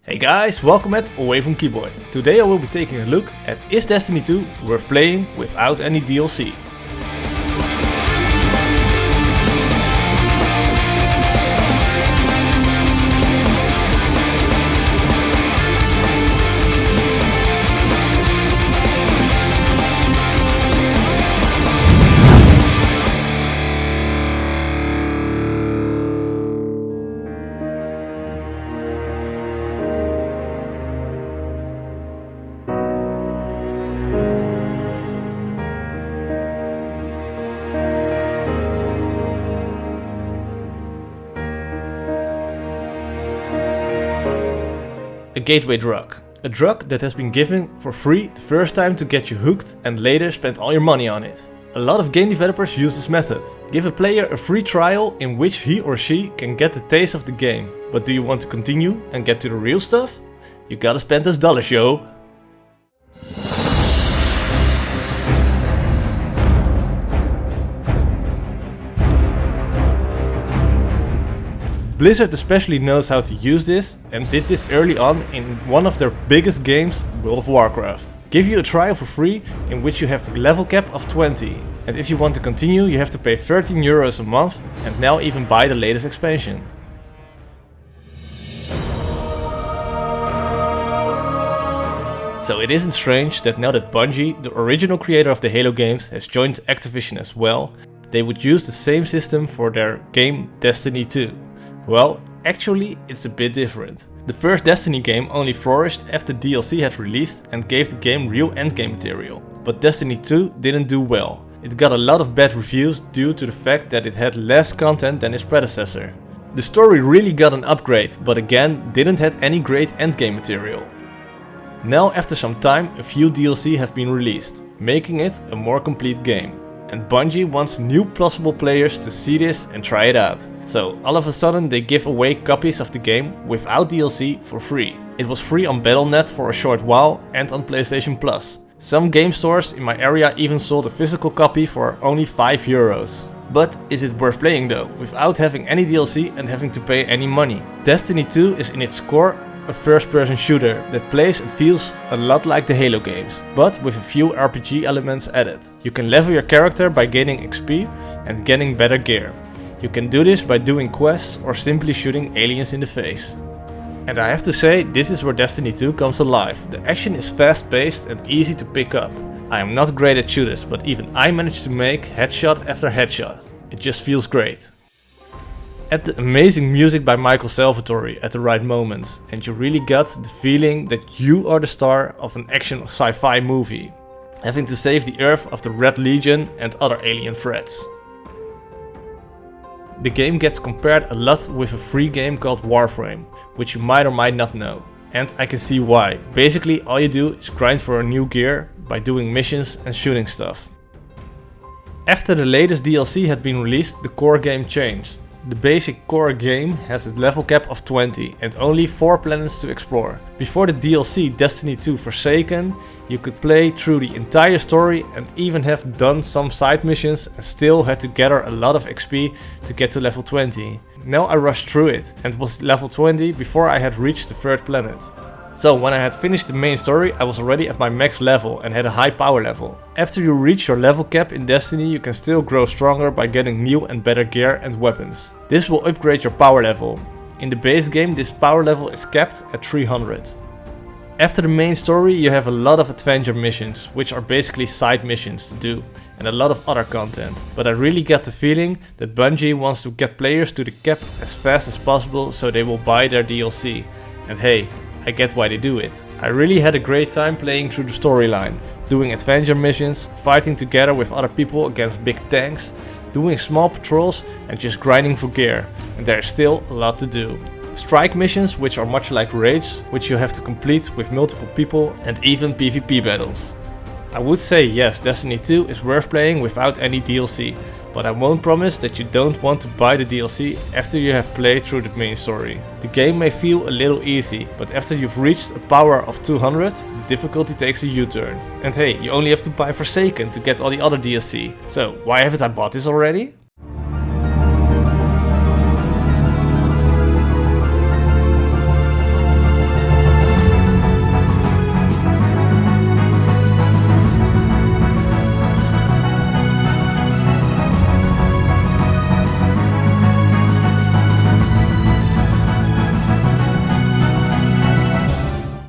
Hey guys, welcome at Away from Keyboard. Today I will be taking a look at is Destiny 2 worth playing without any DLC. A gateway drug. A drug that has been given for free the first time to get you hooked and later spend all your money on it. A lot of game developers use this method. Give a player a free trial in which he or she can get the taste of the game. But do you want to continue and get to the real stuff? You gotta spend those dollars, yo! Blizzard especially knows how to use this and did this early on in one of their biggest games, World of Warcraft. Give you a trial for free in which you have a level cap of 20. And if you want to continue you have to pay €13 a month and now even buy the latest expansion. So it isn't strange that now that Bungie, the original creator of the Halo games, has joined Activision as well, they would use the same system for their game Destiny 2. Well, actually it's a bit different. The first Destiny game only flourished after DLC had released and gave the game real endgame material. But Destiny 2 didn't do well. It got a lot of bad reviews due to the fact that it had less content than its predecessor. The story really got an upgrade, but again didn't have any great endgame material. Now after some time a few DLC have been released, making it a more complete game. And Bungie wants new possible players to see this and try it out. So all of a sudden they give away copies of the game without DLC for free. It was free on Battle.net for a short while and on PlayStation Plus. Some game stores in my area even sold a physical copy for only €5. But is it worth playing though, without having any DLC and having to pay any money? Destiny 2 is in its core a first-person shooter that plays and feels a lot like the Halo games, but with a few RPG elements added. You can level your character by gaining XP and getting better gear. You can do this by doing quests or simply shooting aliens in the face. And I have to say, this is where Destiny 2 comes alive. The action is fast-paced and easy to pick up. I am not great at shooters, but even I managed to make headshot after headshot. It just feels great. Add the amazing music by Michael Salvatore at the right moments and you really got the feeling that you are the star of an action sci-fi movie, having to save the Earth of the Red Legion and other alien threats. The game gets compared a lot with a free game called Warcraft, which you might or might not know. And I can see why. Basically all you do is grind for a new gear by doing missions and shooting stuff. After the latest DLC had been released, the core game changed. The basic core game has a level cap of 20 and only 4 planets to explore. Before the DLC Destiny 2 Forsaken, you could play through the entire story and even have done some side missions and still had to gather a lot of XP to get to level 20. Now I rushed through it and was level 20 before I had reached the 3rd planet. So when I had finished the main story I was already at my max level and had a high power level. After you reach your level cap in Destiny you can still grow stronger by getting new and better gear and weapons. This will upgrade your power level. In the base game this power level is capped at 300. After the main story you have a lot of adventure missions, which are basically side missions to do, and a lot of other content. But I really get the feeling that Bungie wants to get players to the cap as fast as possible so they will buy their DLC. And hey, I get why they do it. I really had a great time playing through the storyline, doing adventure missions, fighting together with other people against big tanks, doing small patrols and just grinding for gear, and there is still a lot to do. Strike missions, which are much like raids, which you have to complete with multiple people, and even PvP battles. I would say yes, Destiny 2 is worth playing without any DLC, but I won't promise that you don't want to buy the DLC after you have played through the main story. The game may feel a little easy, but after you've reached a power of 200, the difficulty takes a U-turn. And hey, you only have to buy Forsaken to get all the other DLC, so why haven't I bought this already?